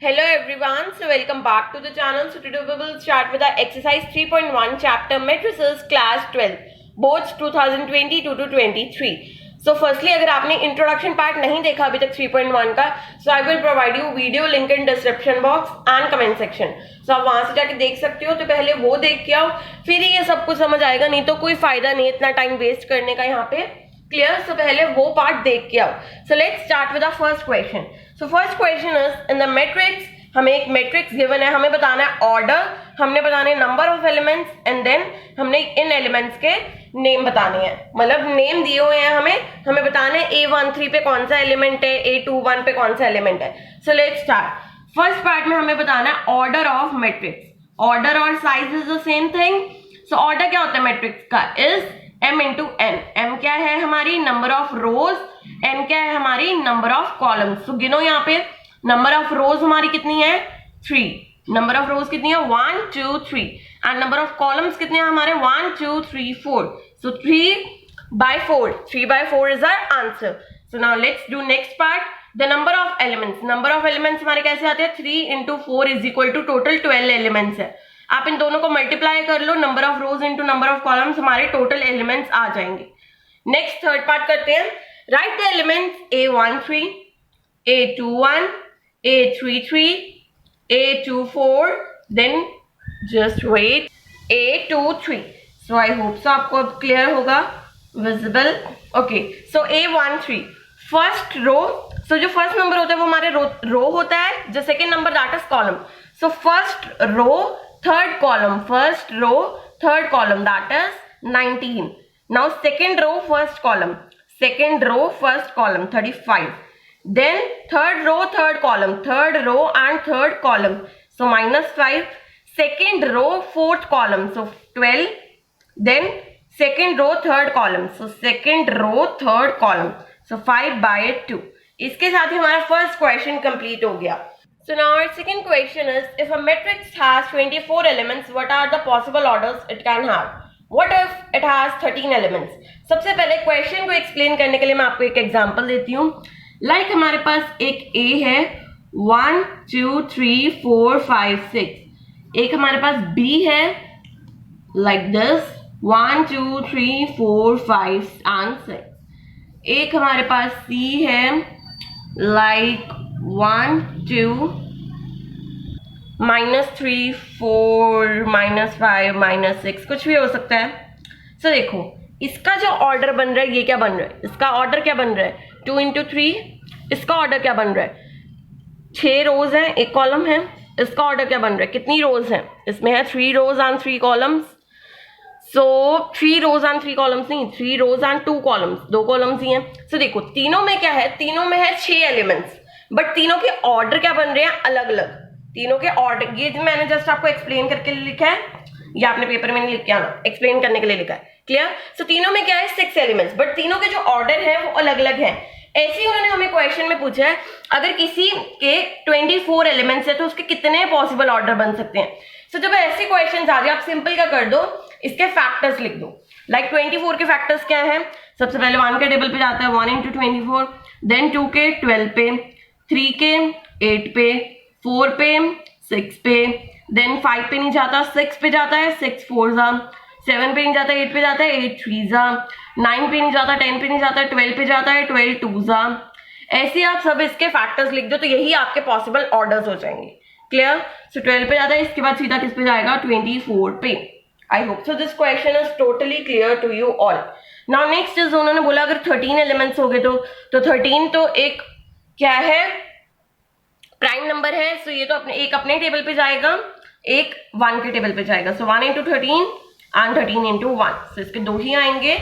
Hello everyone, so welcome back to the channel. So today we will start with our exercise 3.1 chapter matrices class 12 boards 2022 to 23. So firstly अगर आपने introduction part नहीं देखा अभी तक 3.1 का, so I will provide you video link in description box and comment section. So आप वहां से जाके देख सकते हो. तो पहले वो देख के आओ, फिर ही ये सब कुछ समझ आएगा, नहीं तो कोई फायदा नहीं इतना टाइम वेस्ट करने का यहाँ पे. क्लियर? सो पहले वो पार्ट देख के आओ. So let's start with our first question. So first question is in the matrix. हमें एक मैट्रिक्स गिवन है, हमें बताना है ऑर्डर, हमने बताने number of elements and then हमने इन एलिमेंट्स के नेम बताने हैं. मतलब नेम दिए हुए हैं हमें बताना है A13 पे कौन सा एलिमेंट है, A21 पे कौन सा एलिमेंट है. So let's start. First part में हमें बताना है ऑर्डर ऑफ मैट्रिक्स. ऑर्डर और size is the same thing. So order क्या होता है मैट्रिक्स का? Is m into n. m क्या है हमारी नंबर ऑफ रोज, n क्या है हमारी नंबर ऑफ कॉलम्स. तो गिनो यहाँ पे नंबर ऑफ रोज हमारी कितनी है 3. नंबर ऑफ रोज कितनी है 1 2 3 एंड नंबर ऑफ कॉलम्स कितने हैं हमारे 1 2 3 4. So 3 by 4 is our answer. So now let's do next part. The number of elements. Number of elements हमारे कैसे आते हैं 3 into 4 is equal to total 12 elements है. आप इन दोनों को मल्टीप्लाई कर लो, number of rows into number of columns, हमारे टोटल एलिमेंट्स आ जाएंगे. नेक्स्ट थर्ड पार्ट करते हैं. Write the elements A13, A21, A33, A24, then just wait, A23. So I hope so आपको अब क्लियर होगा, विजिबल. ओके, सो A13 फर्स्ट रो. सो जो first number होता है वो हमारे रो होता है, जो second number that is column. So first row third column, first row third column that is 19. Now second row first column, second row first column 35. Then third row third column, third row and third column, so -5. Second row fourth column, so 12. Then second row third column, so second row third column, so 5 by 2. इसके साथ ही हमारा first question complete हो गया. So now our second question is, if a matrix has 24 elements, what are the possible orders it can have? What if it has 13 elements? सबसे पहले question को explain करने के लिए मैं आपको एक एग्जांपल देती हूँ. लाइक हमारे पास एक A है 1 2 3 4 5 6. एक हमारे पास B है लाइक दिस 1 2 3 4 5 and 6. एक हमारे पास C है लाइक 1 2 -3 4 -5 -6 कुछ भी हो सकता है. सो देखो इसका जो ऑर्डर बन रहा है, ये क्या बन रहा है, इसका ऑर्डर क्या बन रहा है 2 इंटू 3. इसका ऑर्डर क्या बन रहा है 6 रोज है, एक कॉलम है. इसका ऑर्डर क्या बन रहा है, कितनी रोज है, इसमें है 3 rows and 3 columns. So 3 rows and 3 columns नहीं, 3 रोज एंड 2 कॉलम्स, 2 कॉलम्स ही हैं. सो देखो तीनों में क्या है, तीनों में है 6 एलिमेंट्स, बट तीनों के ऑर्डर क्या बन रहे हैं अलग अलग. तीनों के ऑर्डर, ये मैंने जस्ट आपको एक्सप्लेन करके लिखा है, या आपने पेपर में नहीं लिख के आना, एक्सप्लेन करने के लिए लिखा है. क्लियर? सो तीनों में क्या है 6 एलिमेंट्स, बट तीनों के जो ऑर्डर है वो अलग अलग है. ऐसे ही उन्होंने हमें क्वेश्चन में पूछा है अगर किसी के 24 एलिमेंट्स है तो उसके कितने पॉसिबल ऑर्डर बन सकते हैं. सो जब ऐसे क्वेश्चन आ जाए आप सिंपल क्या कर दो, इसके फैक्टर्स लिख दो. लाइक 24 के फैक्टर्स क्या है, सबसे पहले 1 के टेबल पे जाता है 1 इंटू 24, देन 2 के 12 पे, 3 के 8 पे, 4 पे 6 पे, देन 5 पे नहीं जाता 6 पे जाता है 6 4 जा, 7 पे नहीं जाता 8 पे जाता है 8 3 जा, 9 पे नहीं जाता 10 पे नहीं जाता 12 पे जाता है 12 2 जा. ऐसे आप सब इसके फैक्टर्स लिख दो तो यही आपके पॉसिबल ऑर्डर्स हो जाएंगे. क्लियर? सो 12 पे जाता है, इसके बाद सीधा किस पे जाएगा 24 पे. I hope so this question is totally clear to you all. Now next is उन्होंने बोला अगर 13 एलिमेंट्स हो गए तो 13 तो एक क्या है प्राइम नंबर है. सो ये तो अपने टेबल पे जाएगा, एक 1 के टेबल पे जाएगा. So 1 into 13 and 13 into 1. So इसके 2 ही आएंगे.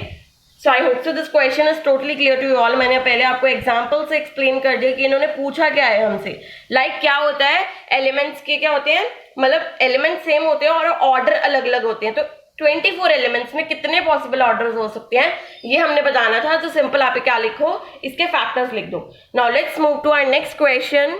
So I hope so this question is totally clear to you all. मैंने पहले आपको एग्जांपल से एक्सप्लेन कर दिया कि इन्होंने पूछा क्या है हमसे. लाइक क्या होता है एलिमेंट्स के क्या होते हैं, मतलब एलिमेंट सेम होते हैं और ऑर्डर अलग अलग होते हैं. तो 24 एलिमेंट्स में कितने पॉसिबल ऑर्डर्स हो सकते हैं ये हमने बताना था. तो सिंपल आप क्या लिखो, इसके फैक्टर्स लिख दो. Now let's move to our next question.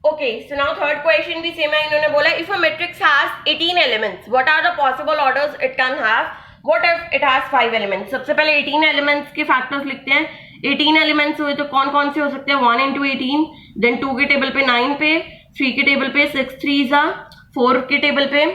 Okay, so now third question भी सेम है. इन्होंने बोला if a matrix has 18 elements what are the possible orders it can have. What if it has 5 elements. सबसे पहले 18 elements के factors लिखते हैं. 18 elements हुए तो कौन कौन से हो सकते हैं 1 इंटू 18 देन 2 के टेबल पे 9 पे, 3 के टेबल पे 6 3 जा, 4 के टेबल पे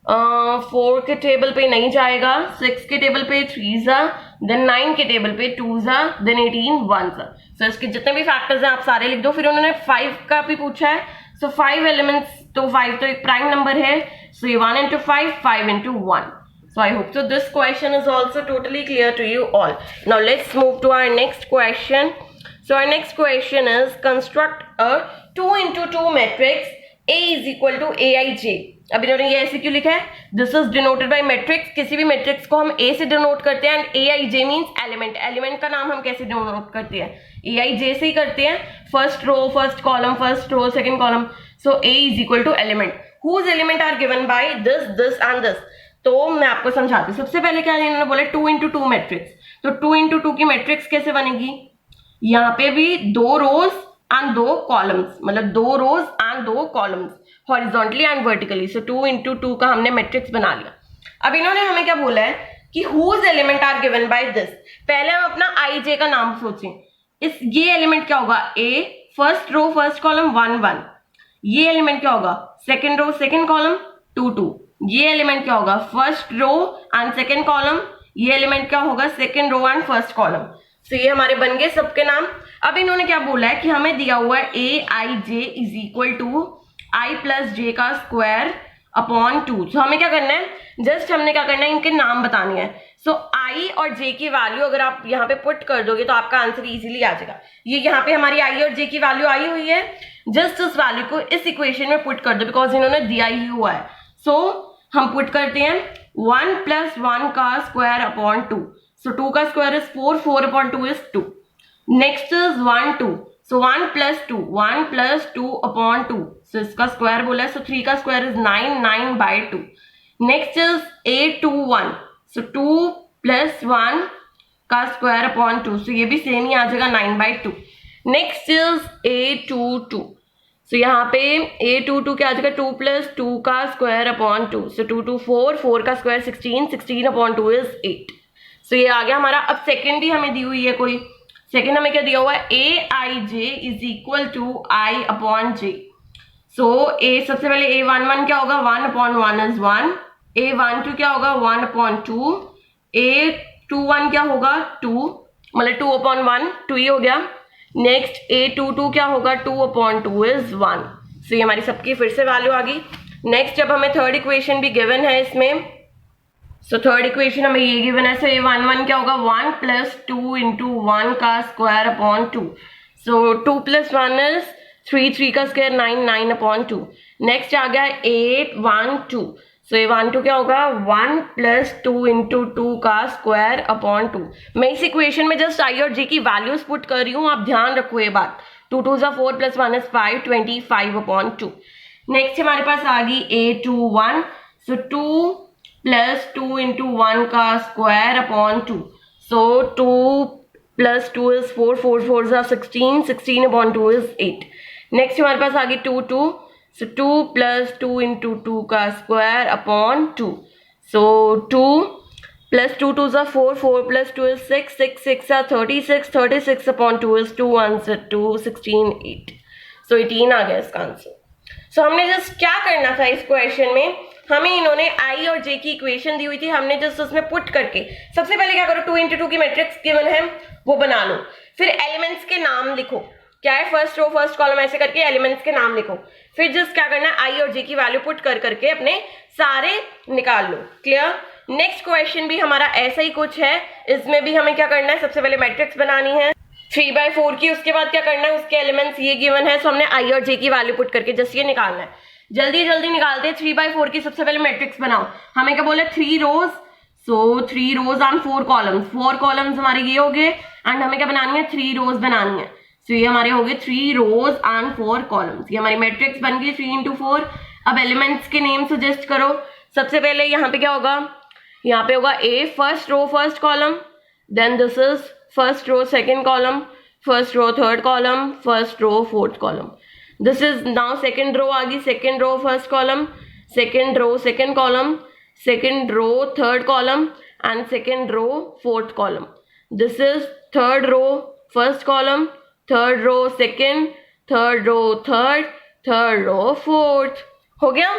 4 के टेबल पे नहीं जाएगा, 6 के टेबल पे 3 जा, देन 9 के टेबल पे 2 जा, देन 18 1 जा। सो इसके जितने भी फैक्टर्स हैं आप सारे लिख दो। फिर उन्होंने 5 का भी पूछा है, सो 5 एलिमेंट्स, तो 5 तो एक प्राइम नंबर है, सो ये 1 into 5, 5 into 1. So I hope so this question is also totally clear to you all. Now let's move to our next question. So our next question is construct a 2 into 2 matrix A is equal to aij. अब इन्होंने ये ऐसे क्यों लिखा है? This is denoted by matrix. किसी भी matrix को हम A से डिनोट करते हैं and aij means element. Element का नाम हम कैसे डिनोट करते हैं? aij से ही करते हैं, first row first column, first row second column. So A is equal to element whose element are given by this and this. तो मैं आपको समझाती हूँ। सबसे पहले क्या है, इन्होंने बोला 2 into 2 मैट्रिक्स, तो 2 into 2 की मैट्रिक्स कैसे बनेगी? यहाँ पे भी 2 रोज एंड 2 कॉलम्स, मतलब 2 rows and 2 columns horizontally and vertically. So 2 into 2 का हमने मैट्रिक्स बना लिया। अब इन्होंने हमें क्या बोला है कि whose element are given by this. पहले हम अपना आई जे का नाम सोचें। इस ये एलिमेंट क्या होगा? A, first row first column 1 1। ये एलिमेंट क्या होगा? Second row second column 2 2। ये एलिमेंट क्या होगा? First row and second column. ये एलिमेंट क्या होगा? Second row and first column. So ये हमारे बन गए सबके नाम। अब इन्होंने क्या बोला है कि हमें दिया हुआ है A I J is equal to I plus J का स्क्वायर अपॉन 2। सो हमें क्या करना है? जस्ट हमने क्या करना है, इनके नाम बताने हैं। सो आई और जे की वैल्यू अगर आप यहाँ पे पुट कर दोगे तो आपका आंसर इजीली आ जाएगा। ये यहाँ पे हमारी आई और जे की वैल्यू आई हुई है, जस्ट उस वैल्यू को इस इक्वेशन में पुट कर दो बिकॉज इन्होंने दिया ही हुआ है। सो हम पुट करते हैं 1 + 1 का स्क्वायर अपॉन 2। सो 2 का square is 4, 4 upon 2 is 2। Next is 1 2। So 1 + 2, 1 + 2 upon 2। सो इसका स्क्वायर बोला है, सो 3 का स्क्वायर इज 9, 9/2। Next is 8 2 1। सो 2 + 1 का स्क्वायर अपॉन 2। सो ये भी सेम ही आ जाएगा 9/2। Next is 8 2 2। सो यहाँ पे 8 2 2 क्या आ जाएगा? 2 + 2 का स्क्वायर अपॉन 2। सो 2 2 4, 4 का स्क्वायर 16, 16 अपॉन 2 इज 8। सो ये आ गया हमारा। अब सेकेंड भी हमें दी हुई है कोई। सेकेंड हमें क्या दिया हुआ है? A I J is equal to I upon J. So A सबसे पहले A11 क्या होगा? 1/1 इज 1। A12 क्या होगा? 1/2। A21 क्या होगा? 2, मतलब 2/1, 2 ही हो गया। नेक्स्ट A22 क्या होगा? 2/2 इज 1। सो ये हमारी सबकी फिर से वैल्यू आ गई। नेक्स्ट जब हमें थर्ड इक्वेशन भी गिवन है इसमें, सो थर्ड इक्वेशन हमें ये गिवन है। सो A11 क्या होगा? 1 + 2 into 1 का स्क्वायर अपॉन 2। सो 2 + 1 इज 3, 3 का स्क्वायर 9, 9/2। नेक्स्ट आ गया 8 1 2। सो A12 क्या होगा? 1 + 2 into 2 का स्क्वायर अपॉन 2। मैं इस इक्वेशन में जस्ट आई और जे की वैल्यूज पुट कर रही हूँ, आप ध्यान रखो ये बात। 2 2 = 4 + 1 is 5, 25/2। नेक्स्ट हमारे पास आ गई A21। सो 2 + 2 into 1 का square upon 2। So 2 + 2 is 4, 4 4 are 16, 16/2 is 8। Next हमारे पास आ गई 2 2। सो 2 + 2 into 2 का square upon 2। So 2 + 2 2 are 4, 4 + 2 is 6, 6 6 are 36, 36/2 is 2 1 2 16 8। सो 18 आ गया इसका आंसर। सो हमने जस्ट क्या करना था इस क्वेश्चन में, हमें इन्होंने आई और जे की इक्वेशन दी हुई थी, हमने जस्ट उसमें पुट करके सबसे पहले क्या करो, 2 into 2 की मैट्रिक्स गिवन है वो बना लो। फिर एलिमेंट्स के नाम लिखो, क्या है? फर्स्ट रो फर्स्ट कॉलम, ऐसे करके एलिमेंट्स के नाम लिखो। फिर जस्ट क्या करना है, आई और जे की वैल्यू पुट कर करके अपने सारे निकाल लो। क्लियर? नेक्स्ट क्वेश्चन भी हमारा ऐसा ही कुछ है। इसमें भी हमें क्या करना है, सबसे पहले मैट्रिक्स बनानी है 3/4 की। उसके बाद क्या करना है, उसके एलिमेंट्स ये गिवन है, सो हमने आई और जे की वैल्यू पुट करके जस्ट ये निकालना है। जल्दी जल्दी निकालते हैं। 3/4 की सबसे पहले मैट्रिक्स बनाओ। हमें क्या बोले? 3 रोज। सो 3 रोज एंड 4 कॉलम्स। 4 कॉलम्स हमारे ये हो गए एंड हमें क्या बनानी है? 3 रोज बनानी है। सो ये हमारे हो गए 3 रोज एंड 4 कॉलम्स। ये हमारी मैट्रिक्स बन गई 3 into 4। अब एलिमेंट्स के नेम सजेस्ट करो। सबसे पहले यहाँ पे क्या होगा? यहाँ पे होगा A, first row first column, then this is first row second column, first row third column, first row fourth column. This is now second row आ गई, second row first column, second row second column, second row third column and second row fourth column. This is third row first column, third row second, third row third row fourth. हो गया।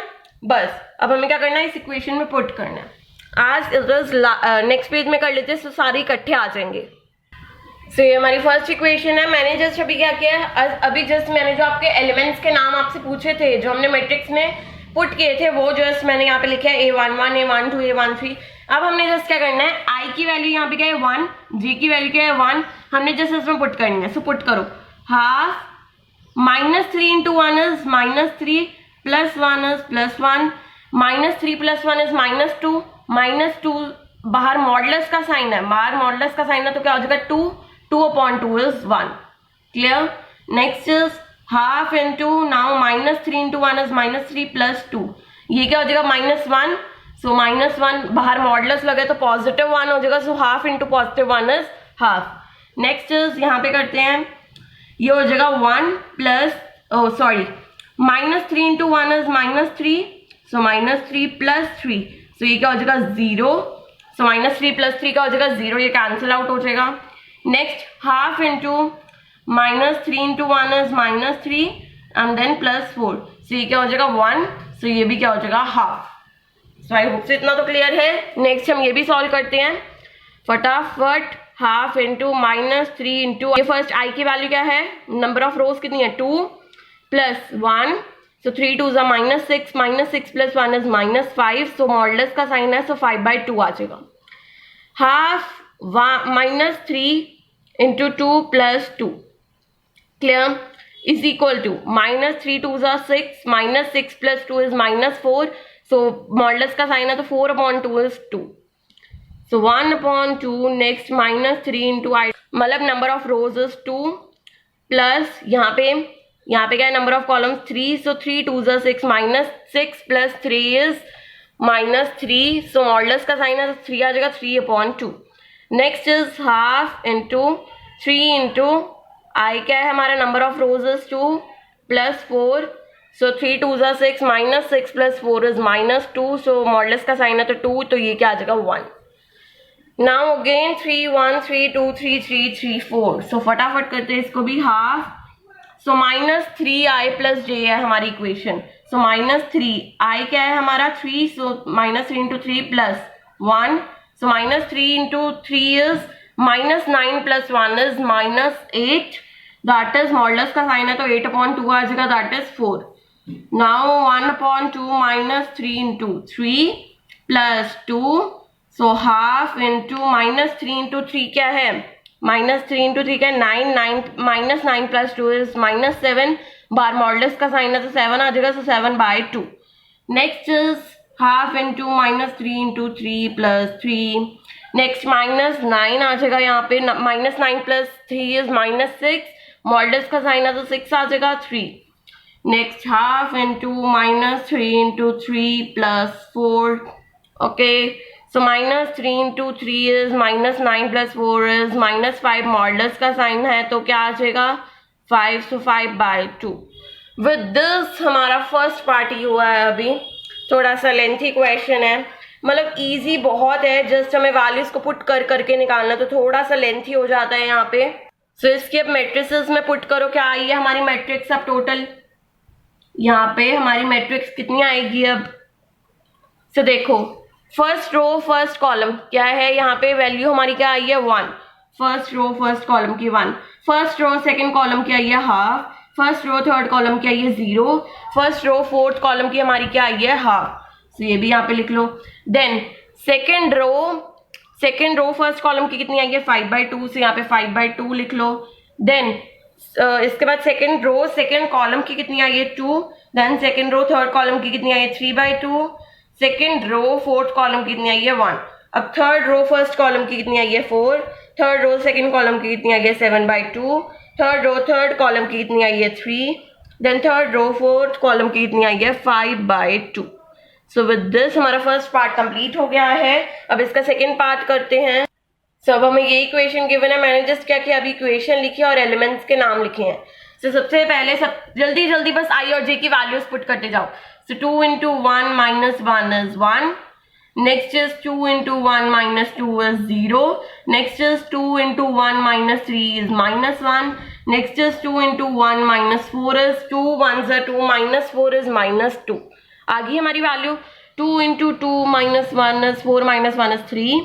बस अब हमें क्या करना है, इस equation में पुट करना है। आज नेक्स्ट पेज में कर लेते हैं, तो सारे इकट्ठे आ जाएंगे। सो ये हमारी फर्स्ट इक्वेशन है। मैंने जस्ट अभी क्या किया है, अभी जस्ट मैंने जो आपके एलिमेंट्स के नाम आपसे पूछे थे, जो हमने मैट्रिक्स में पुट किए थे, वो जस्ट मैंने यहाँ पे लिखा है A11 A12 A13। अब हमने जस्ट क्या करना है, I की वैल्यू यहाँ पे क्या है 1, J की वैल्यू क्या है 1, हमने जस्ट इसमें पुट करनी है। सो पुट करो, half -3 into 1 is -3 plus 1 is +1, -3 plus 1 is -2, -2 बाहर मॉडुलस का साइन है, बाहर मॉडुलस का साइन है तो क्या हो जाएगा 2, 2/2 is 1। Clear. Next is half into, now -3 into 1 is -3 plus 2, ये क्या हो जाएगा -1, सो -1 बाहर मॉडुलस लगे तो +1 हो जाएगा, so half into +1 is half. Next is यहाँ पे करते हैं, ये हो जाएगा 1 plus -3 into 1 is -3, so -3 plus 3, सो ये क्या हो जाएगा 0, सो -3 plus 3 क्या हो जाएगा 0, ये कैंसिल आउट हो जाएगा। Next half into -3 into 1 is -3 and then +4, so ये क्या हो जाएगा 1, सो ये भी क्या हो जाएगा हाफ। सो आई होप से इतना तो क्लियर है। नेक्स्ट हम ये भी सॉल्व करते हैं फटाफट। हाफ इंटू -3 इंटू, ये फर्स्ट आई की वैल्यू क्या है, नंबर ऑफ रोज कितनी है 2 + 1, so 3 2 -6, -6 plus 1 is -5, so modulus का साइन है, सो 5/2 आ जाएगा। Half -3 into 2 + 2, clear, is equal to -3 2 6, -6 plus 2 is -4, so modulus का साइन है तो 4/2 is 2, so 1/2। Next -3 into I, मतलब number of rows is 2 plus यहाँ पे क्या है number of columns 3, so 3 2 6, -6 plus 3 is -3, so modulus का साइन है तो 3 आ जाएगा 3/2। Next is half into 3 into I क्या है हमारा number of rows is 2 + 4, so 3 2 6, -6 plus 4 is -2, so modulus का साइन है तो 2, तो ये क्या आ जाएगा 1। नाउ अगेन 3 1 3 2 3 3 3 4, सो फटाफट करते हैं इसको भी हाफ, सो -3i + j है हमारी इक्वेशन, सो -3i क्या है हमारा 3, सो -3 into 3 + 1, so -3 into 3 is -9 plus 1 is -8, that is modulus का साइन है तो 8/2 आ जाएगा, that is 4। Now 1/2 -3 into 3 + 2, so half into -3 into 3 क्या है, -3 into 3 क्या है 9 plus 2 is -7, बार मॉडुलस का साइन है तो 7 आ जाएगा, सो 7/2। Next is half into -3 into 3 + 3, next -9 आ जाएगा यहाँ पे, -9 plus 3 is -6, मॉडुलस का साइन है तो 6 आ जाएगा 3। Next half into -3 into 3 + 4, okay, so -3 into 3 is -9 plus 4 is -5, modulus का साइन है तो क्या आ जाएगा 5, सो 5/2। विद दिस हमारा फर्स्ट पार्ट ही हुआ है। अभी थोड़ा सा लेंथी क्वेश्चन है, मतलब इजी बहुत है, जस्ट हमें वैल्यूज को पुट करके निकालना, तो थोड़ा सा लेंथी हो जाता है यहाँ पे। सो इसकी अब मैट्रिसेस में पुट करो, क्या आई है हमारी मैट्रिक्स अब टोटल, यहाँ पे हमारी मैट्रिक्स कितनी आएगी अब। सो देखो फर्स्ट रो फर्स्ट कॉलम क्या है, यहाँ पे वैल्यू हमारी क्या आई है 1, फर्स्ट रो फर्स्ट कॉलम की 1, फर्स्ट रो सेकंड कॉलम की आई है half, first row third column की आई है 0, फर्स्ट रो फोर्थ कॉलम की हमारी क्या आई है हाफ, सो ये भी यहाँ पे लिख लो। Then second row first column की कितनी आई है 5/2, से यहाँ पे 5/2 लिख लो। देन इसके बाद सेकंड रो सेकंड कॉलम की कितनी आई है 2, then second row third column की कितनी आई है 3/2, सेकेंड रो फोर्थ कॉलम की कितनी आई है 1। अब थर्ड रो फर्स्ट कॉलम की कितनी आई है 4, थर्ड रो सेकेंड कॉलम की कितनी आई है 7/2, थर्ड रो थर्ड कॉलम की कितनी आई है 3, then third row fourth column की कितनी आई है 5/2। सो विद दिस हमारा फर्स्ट पार्ट कंप्लीट हो गया है। अब इसका सेकेंड पार्ट करते हैं। सो अब हमें ये इक्वेशन गिवन है, मैंने जस्ट क्या किया अभी इक्वेशन लिखी और एलिमेंट्स के नाम लिखे हैं। सो सबसे पहले जल्दी बस आई और जे की वैल्यूज पुट करते जाओ। So 2 into 1 minus 1 is 1. Next is 2 into 1 minus 2 is 0. Next is 2 into 1 minus 3 is -1. Next is 2 into 1 minus 4 is 2 1s are 2 minus 4 is minus 2. आ गई हमारी value. 2 into 2 minus 1 is 4 minus 1 is 3.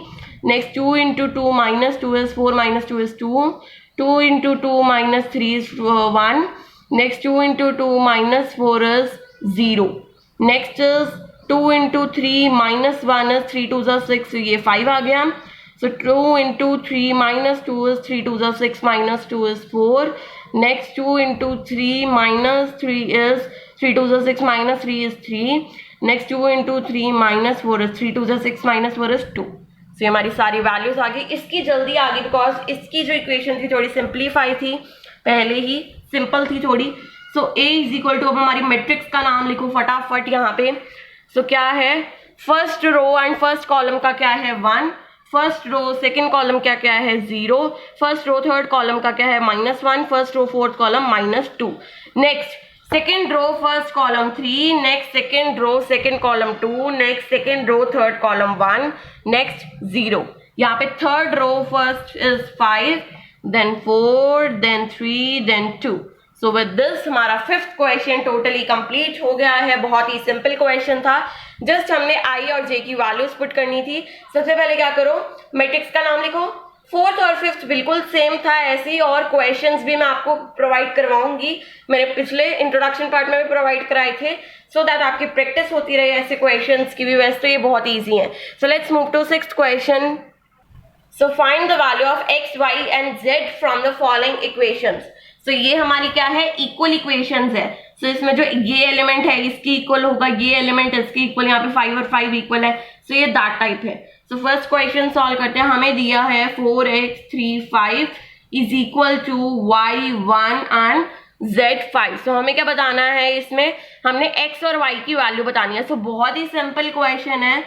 Next 2 into 2 minus 2 is 4 minus 2 is 2. 2 into 2 minus 3 is 1. Next 2 into 2 minus 4 is 0. Next is 2 into 3 minus 1 is 3 2s are 6. So ये 5 आ गया. So 2 into 3 minus 2 is 3 2s are 6 minus 2 is 4. Next 2 into 3 minus 3 is 3 2s are 6 minus 3 is 3. Next 2 into 3 minus 4 is 3 2s are 6 minus 4 is 2. So ये हमारी सारी values आ गई. इसकी जल्दी आ गई because इसकी जो इक्वेशन थी थोड़ी सिंप्लीफाई थी, पहले ही सिंपल थी थोड़ी. सो A इज इक्वल टू, अब हमारी मैट्रिक्स का नाम लिखो फटाफट यहाँ पे. सो क्या है, first row and first column का क्या है 1, फर्स्ट रो सेकंड कॉलम क्या क्या है 0, फर्स्ट रो थर्ड कॉलम का क्या है -1, first row fourth column -2. Next second row first column 3, next second row second column 2, next second row third column 1, next 0. यहाँ पे third row first is 5, then 4, then 3, then 2. So with this हमारा fifth question totally complete हो गया है. बहुत ही simple question था, just हमने आई और जे की वैल्यूज पुट करनी थी. सबसे पहले क्या करो, मैट्रिक्स का नाम लिखो. फोर्थ और फिफ्थ बिल्कुल सेम था ऐसे ही, और क्वेश्चंस भी मैं आपको प्रोवाइड करवाऊंगी. मैंने पिछले इंट्रोडक्शन पार्ट में भी प्रोवाइड कराए थे, सो दैट आपकी प्रैक्टिस होती रहे ऐसे क्वेश्चंस की भी. वैसे तो ये बहुत ईजी है. So let's move to sixth question. So find the value of x y and z from the following equations. So ये हमारी क्या है, इक्वल इक्वेशंस है. सो इसमें जो ये एलिमेंट है इसकी इक्वल होगा, ये एलिमेंट इसकी इक्वल, यहाँ पे 5 और 5 इक्वल है. सो ये दैट टाइप है. सो फर्स्ट क्वेश्चन सॉल्व करते हैं. हमें दिया है 4x 3 5 is equal to y 1 and z 5. So हमें क्या बताना है, इसमें हमने x और y की वैल्यू बतानी है. सो बहुत ही सिंपल क्वेश्चन है.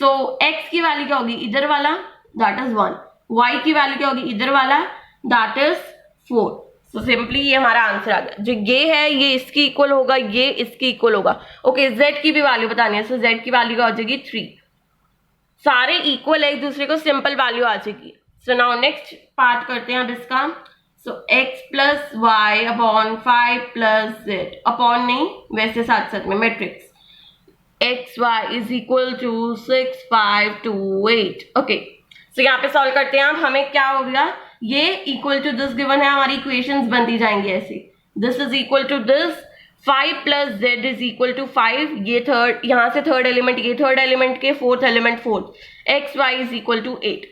सो x की वैल्यू क्या होगी, इधर वाला, दैट इज 1. y की वैल्यू क्या होगी, इधर वाला, दैट इज 4. सो सिंपली ये हमारा आंसर आ गया. जो ये है ये इसकी इक्वल होगा, ये इसकी इक्वल होगा. ओके, z की भी वैल्यू बतानी है. सो z की वैल्यू क्या हो जाएगी 3. सारे इक्वल है एक दूसरे को, सिंपल वैल्यू आ जाएगी. सो नाउ नेक्स्ट पार्ट करते हैं अब इसका. So x plus y upon 5 plus z, upon नहीं वैसे साथ साथ में matrix x y is equal to 6 5 2 8. Okay, so यहाँ पे सॉल्व करते हैं. अब हमें क्या हो गया, ये इक्वल टू दिस गिवन है, हमारी इक्वेशंस बनती जाएंगी ऐसे. This is equal to this, 5 plus z is equal to 5, ये थर्ड, यहाँ से थर्ड एलिमेंट, ये थर्ड एलिमेंट के fourth element fourth, x y is equal to 8.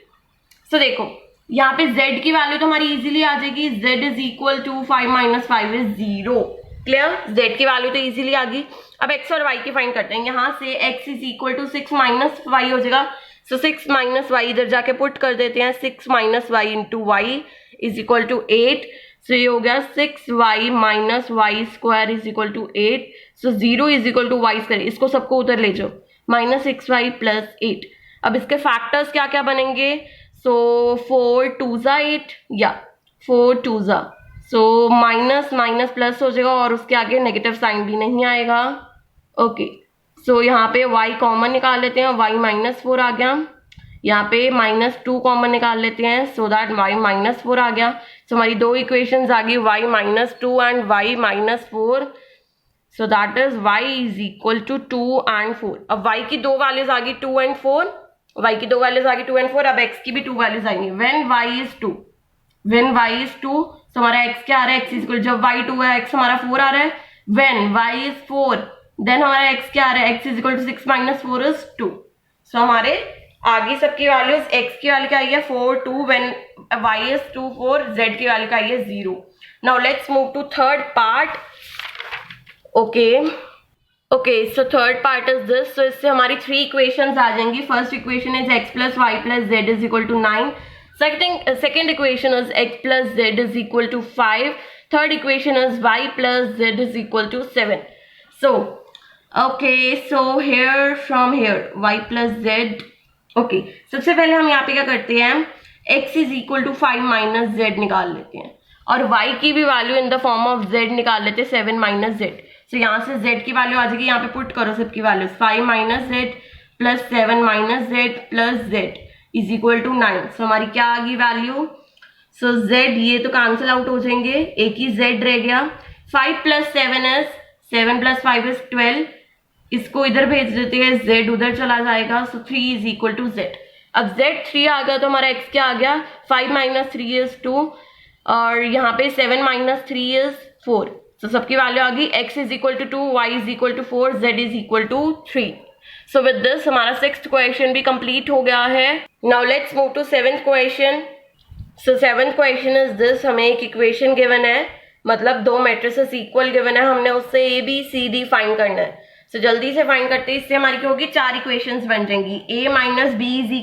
So देखो यहाँ पे z की वैल्यू तो हमारी इजीली आ जाएगी. z is equal to 5 minus 5 is 0. Clear, z की वैल्यू तो इजीली आ गई. अब x और y की फाइंड करते हैं. यहाँ से x is equal to 6 minus y हो जाएगा. सो 6 माइनस वाई इधर जाके पुट कर देते हैं. 6 minus y into y is equal to 8. So ये हो गया 6y minus y square is equal to 8. So 0 is equal to y square, इसको सबको उधर ले जाओ, माइनस 6y प्लस 8. अब इसके फैक्टर्स क्या क्या बनेंगे. सो 4 2 8 या 4 2 सो माइनस माइनस प्लस हो जाएगा और उसके आगे नेगेटिव साइन भी नहीं आएगा. ओके, सो यहाँ पे y कॉमन निकाल लेते हैं, y माइनस 4 आ गया. यहाँ पे -2 कॉमन निकाल लेते हैं, सो दैट y माइनस 4 आ गया. सो हमारी दो इक्वेशंस आ गई, y minus 2 and y minus 4. So that is y is equal to 2 and 4. अब y की दो वैल्यूज आ गई 2 एंड 4, y की दो वैल्यूज आ गई 2 एंड 4. अब x की भी 2 वैल्यूज आएंगी. When y is 2, when y is 2, सो हमारा x क्या आ रहा है, x इज इक्वल, जब y 2 है x हमारा 4 आ रहा है. व्हेन y इज 4, देन हमारा x क्या आ रहा है, x is equal to 6 minus 4 is 2. So हमारे आगे सबकी वैल्यूज, x की वैल्यू क्या आई है 4 2, व्हेन y इज 2 4, z की वैल्यू क्या आई है 0. Now let's move to third part. Okay, so third part is this. So इससे हमारी 3 इक्वेशंस आ जाएंगी. First equation is x plus y plus z is equal to 9. Second equation is x plus z is equal to 5. Third equation is y plus z is equal to 7. So, okay, so here from here y plus z. Okay, सबसे पहले हम यहाँ पे क्या करते हैं, x is equal to 5 minus z निकाल लेते हैं और y की भी value in the form of z निकाल लेते हैं 7 minus z. So यहाँ से z की वैल्यू आ जाएगी, यहाँ पे पुट करो सबकी value, 5 minus z plus 7 minus z plus z is equal to 9. So हमारी क्या आ गई वैल्यू. सो z ये तो कैंसिल आउट हो जाएंगे, एक ही z रह गया। 5 + 7 is 7 + 5 is 12, इसको इधर भेज देते हैं, z उधर चला जाएगा, सो 3 = z। अब z 3 आ गया तो हमारा x क्या आ गया, 5 - 3 is 2, और यहाँ पे 7 - 3 is 4। सो सबकी वैल्यू आ गई, x = 2, y = 4, z = 3। So with this हमारा 6th क्वेश्चन भी कंप्लीट हो गया है। Now let's move to 7th question. So 7th question is this, हमें एक इक्वेशन गिवन है, मतलब दो मैट्रिसेस इक्वल गिवन है, हमने उससे A B C D find करना है। सो जल्दी से फाइंड करते हैं, इससे हमारी क्या होगी, 4 इक्वेशंस बन जाएंगी। a - b =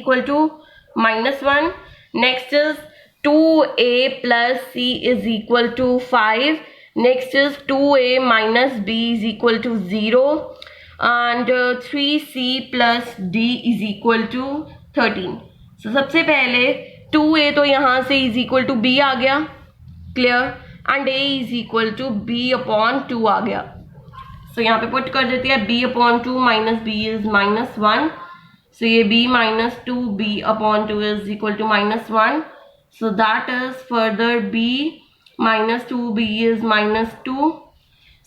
-1, next is 2a + c = 5, next is 2a - b = 0, and 3c + d = 13। सो सबसे पहले 2a तो यहाँ से = b आ गया, क्लियर, एंड a = b/2 आ गया। सो यहाँ पे पुट कर देते हैं, b/2 - b is -1, सो ये b - 2 b/2 is equal to -1, so that is further b - 2b is -2,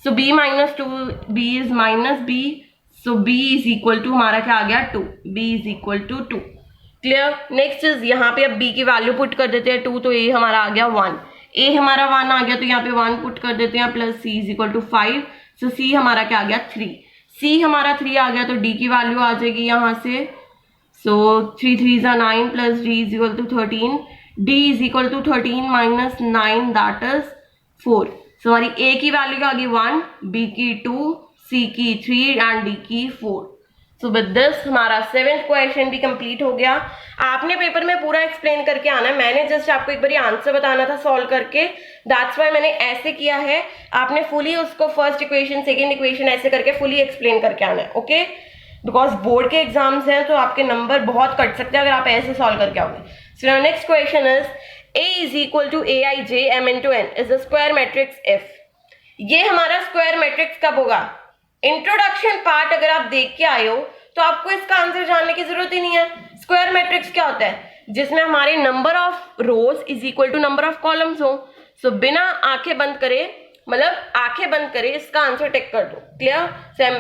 so b - 2b is -b, so b is equal to हमारा क्या आ गया, 2, b is equal to 2, clear. Next is यहाँ पे अब b की value put कर देते हैं, 2 तो a हमारा आ गया 1, a हमारा 1 आ गया तो यहाँ पे 1 पुट कर देते हैं, प्लस c = 5, सो c हमारा क्या आ गया, 3, c हमारा 3 आ गया तो d की वैल्यू आ जाएगी यहाँ से, सो 3 3s are 9 plus d = 13, d = 13 - 9 that is 4। सो हमारी a की वैल्यू क्या आ गई, 1, b की 2, c की 3 एंड d की 4। सो विद दिस हमारा 7th क्वेश्चन भी कंप्लीट हो गया। आपने पेपर में पूरा एक्सप्लेन करके आना है, मैंने जस्ट आपको एक बार आंसर बताना था सॉल्व करके, दैट्स वाई मैंने ऐसे किया है। आपने फुली उसको फर्स्ट इक्वेशन सेकंड इक्वेशन ऐसे करके फुली एक्सप्लेन करके आना है, ओके, बिकॉज बोर्ड के एग्जाम्स हैं तो आपके नंबर बहुत कट सकते हैं अगर आप ऐसे सॉल्व करके आओगे। So next question is a = aij m × n is a square matrix f। ये हमारा स्क्वायर मैट्रिक्स कब होगा, इंट्रोडक्शन पार्ट अगर आप देख के आए हो तो आपको इसका आंसर जानने की जरूरत ही नहीं है। स्क्वायर मैट्रिक्स क्या होता है, जिसमें हमारे number of rows is equal to number of columns हो। सो बिना आंखें बंद करे, मतलब आंखें बंद करे इसका आंसर टेक कर दो, क्लियर।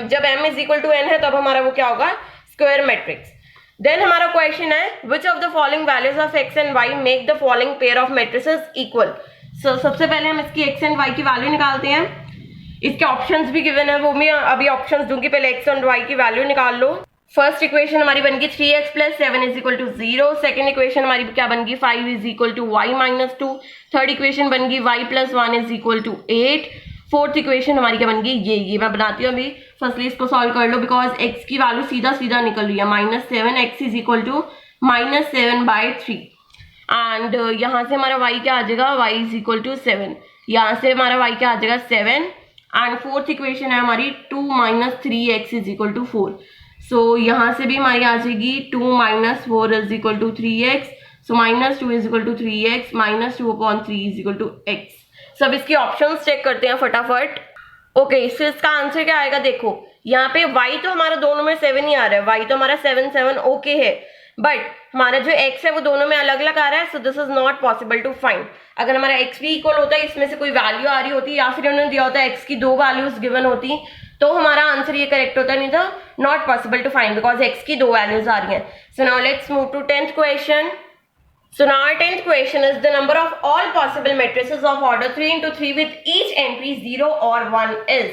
जब m = n है तब हमारा वो क्या होगा, स्क्वायर मैट्रिक्स। देन हमारा क्वेश्चन है, which of the following values of x and y make the following pair of matrices equal. So सबसे पहले हम इसकी x एंड y की वैल्यू निकालते हैं। इसके ऑप्शंस भी गिवन है, वो मैं अभी ऑप्शंस दूंगी, पहले x और y की वैल्यू निकाल लो। फर्स्ट इक्वेशन हमारी बन गई 3x + 7 = 0, सेकंड इक्वेशन हमारी क्या बन गई, 5 = y - 2, थर्ड इक्वेशन बन गई y + 1 = 8, फोर्थ इक्वेशन हमारी क्या बन गई, ये मैं बनाती हूँ अभी। फर्स्टली इसको सॉल्व कर लो, बिकॉज x की वैल्यू सीधा सीधा निकल रही है, -7, x = -7/3, एंड यहाँ से हमारा y क्या आ जाएगा, y = 7, यहाँ से हमारा y क्या आ जाएगा 7, एंड फोर्थ इक्वेशन है हमारी 2 - 3x = 4, सो यहाँ से भी हमारी आ जाएगी 2 - 4 = 3x, सो -2 = 3x, -2/3 = x। सब इसकी ऑप्शंस चेक करते हैं फटाफट। ओके, सो इसका आंसर क्या आएगा, देखो यहाँ पे y तो हमारा दोनों में 7 ही आ रहा है, y तो हमारा 7 7 ओके है, बट हमारा जो x है वो दोनों में अलग अलग आ रहा है, so this is not possible to find. अगर हमारा x भी इक्वल होता है, इसमें से कोई वैल्यू आ रही होती या फिर उन्होंने दिया होता है x की 2 वैल्यूज गिवन होती, तो हमारा आंसर ये करेक्ट होता, नहीं था not possible to find because x की 2 वैल्यूज आ रही हैं। So now let's move to 10th question. So now our 10th question is the number of all possible matrices of order 3 × 3 with each entry 0 or 1 is।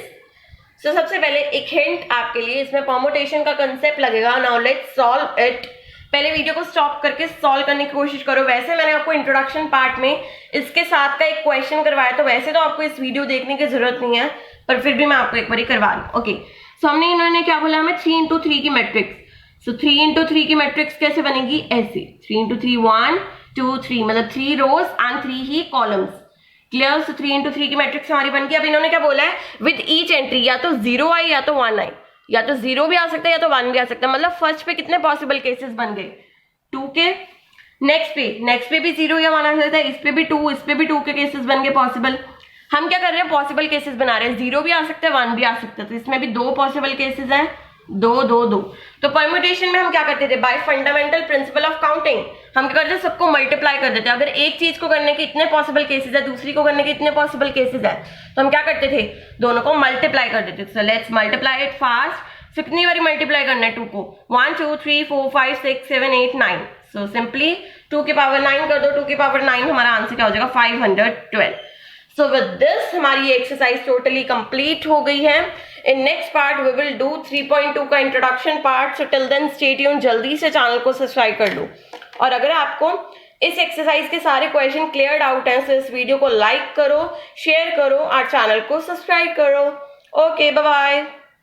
So सबसे पहले एक hint आपके लिए, इसमें परमुटेशन का कंसेप्ट लगेगा। Now let's solve it। पहले video को स्टॉप करके सॉल्व करने की कोशिश करो। वैसे मैंने आपको इंट्रोडक्शन पार्ट में इसके साथ का एक क्वेश्चन करवाया, तो वैसे तो आपको इस वीडियो देखने की जरूरत नहीं है, पर फिर भी मैं आपको एक बार करवा रही हूँ। ओके, सो हमने इन्होंने क्या बोला, हमें 3 × 3 की मैट्रिक्स। सो 3 × 3 की मैट्रिक्स कैसे बनेगी, ऐसे 3 × 3 1 2 3, मतलब 3 रोज एंड 3 ही कॉलम्स, क्लियर। सो 3 × 3 की मैट्रिक्स हमारी बन गई। अब इन्होंने क्या बोला है, विद ईच एंट्री या तो 0 आई या तो 1 आई, या तो 0 भी आ सकता है या तो 1 भी आ सकता है, मतलब फर्स्ट पे कितने पॉसिबल केसेस बन गए, 2 के। नेक्स्ट पे भी 0 या 1 आ सकता है, इस पे भी 2, इस पे भी 2 के केसेस बन गए पॉसिबल। हम क्या कर रहे हैं, पॉसिबल केसेस बना रहे हैं, 0 भी आ सकता है 1 भी आ सकता है, तो इसमें भी 2 पॉसिबल केसेस हैं, 2 2 2। तो परम्यूटेशन में हम क्या करते थे, bye fundamental principle of counting हम क्या करते थे, सबको मल्टीप्लाई कर देते। अगर एक चीज को करने के इतने पॉसिबल केसेस है, दूसरी को करने के इतने पॉसिबल केसेस है, तो हम क्या करते थे, दोनों को मल्टीप्लाई कर देते थे। So let's multiply it fast. कितनी बारी मल्टीप्लाई करना है 2 को, 1 2 3 4 5 6 7 8 9। सो सिंपली 2 की पावर 9 कर दो, 2 की पावर 9 हमारा आंसर क्या हो जाएगा, 512। सो विद दिस हमारी ये एक्सरसाइज टोटली कंप्लीट हो गई है। In next part we will do 3.2 का introduction part. So till then stay tuned, जल्दी से चैनल को सब्सक्राइब कर लो। और अगर आपको इस एक्सरसाइज के सारे क्वेश्चन क्लियर आउट हैं तो इस वीडियो को लाइक करो, शेयर करो और चैनल को सब्सक्राइब करो। Okay, bye bye.